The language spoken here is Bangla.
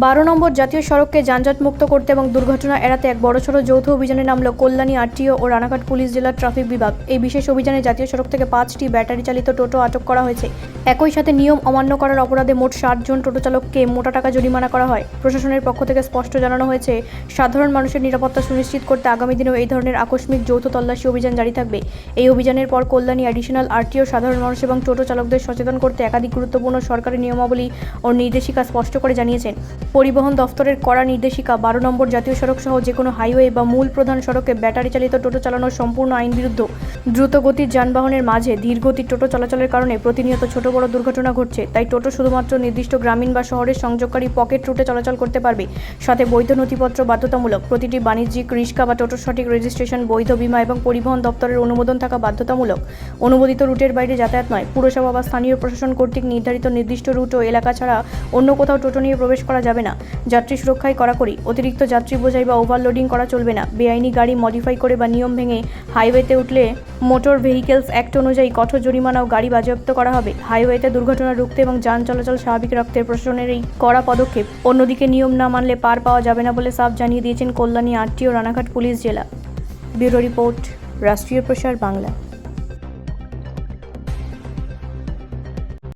12 নম্বর জাতীয় সড়ককে যানজটমুক্ত করতে এবং দুর্ঘটনা এড়াতে এক বড়সড় যৌথ অভিযানে নামল কল্যাণী আরটিও ও রানাঘাট পুলিশ জেলার ট্রাফিক বিভাগ। এই বিশেষ অভিযানে জাতীয় সড়ক থেকে 5টি ব্যাটারি চালিত টোটো আটক করা হয়েছে। একই সাথে নিয়ম অমান্য করার অপরাধে মোট 60 জন টোটো চালককে মোটা টাকা জরিমানা করা হয়। প্রশাসনের পক্ষ থেকে স্পষ্ট জানানো হয়েছে, সাধারণ মানুষের নিরাপত্তা সুনিশ্চিত করতে আগামী দিনেও এই ধরনের আকস্মিক যৌথ তল্লাশি অভিযান জারি থাকবে। এই অভিযানের পর কল্যাণী অ্যাডিশনাল আরটিও সাধারণ মানুষ এবং টোটো চালকদের সচেতন করতে একাধিক গুরুত্বপূর্ণ সরকারি নিয়মাবলী ও নির্দেশিকা স্পষ্ট করে জানিয়েছেন। পরিবহন দফতরের কড়া নির্দেশিকা, 12 নম্বর জাতীয় সড়ক সহ যে কোনো হাইওয়ে বা মূল প্রধান সড়কে ব্যাটারি চালিত টোটো চালানো সম্পূর্ণ আইনবিরুদ্ধ। দ্রুত গতির যানবাহনের মাঝে ধীরগতির টোটো চলাচলের কারণে প্রতিনিয়ত ছোট বড় দুর্ঘটনা ঘটছে। তাই টোটো শুধুমাত্র নির্দিষ্ট গ্রামীণ বা শহরের সংযোগকারী পকেট রুটে চলাচল করতে পারবে। সাথে বৈধ নথিপত্র বাধ্যতামূলক। প্রতিটি বাণিজ্যিক রিক্সা বা টোটোর সঠিক রেজিস্ট্রেশন, বৈধ বীমা এবং পরিবহন দপ্তরের অনুমোদন থাকা বাধ্যতামূলক। অনুমোদিত রুটের বাইরে যাতায়াত নয়। পুরসভা বা স্থানীয় প্রশাসন কর্তৃক নির্ধারিত নির্দিষ্ট রুট ও এলাকা ছাড়া অন্য কোথাও টোটো নিয়ে প্রবেশ করা যাবে না। যাত্রী সুরক্ষায় কড়াকড়ি। অতিরিক্ত যাত্রী বোঝাই বা ওভারলোডিং করা চলবে না। বেআইনি গাড়ি মডিফাই করে বা নিয়ম ভেঙে হাইওয়েতে উঠলে মোটর ভেহিকেলস অ্যাক্ট অনুযায়ী কঠোর জরিমানা ও গাড়ি বাজেয়াপ্ত করা হবে। হাইওয়েতে দুর্ঘটনা রুখতে এবং যান চলাচল স্বাভাবিক রাখতে প্রশাসনের এই কড়া পদক্ষেপ। অন্যদিকে নিয়ম না মানলে পার পাওয়া যাবে না বলে সাফ জানিয়ে দিয়েছেন কল্যাণী আরটিও রানাঘাট পুলিশ জেলা। ব্যুরো রিপোর্ট, রাষ্ট্রীয় প্রসার বাংলা।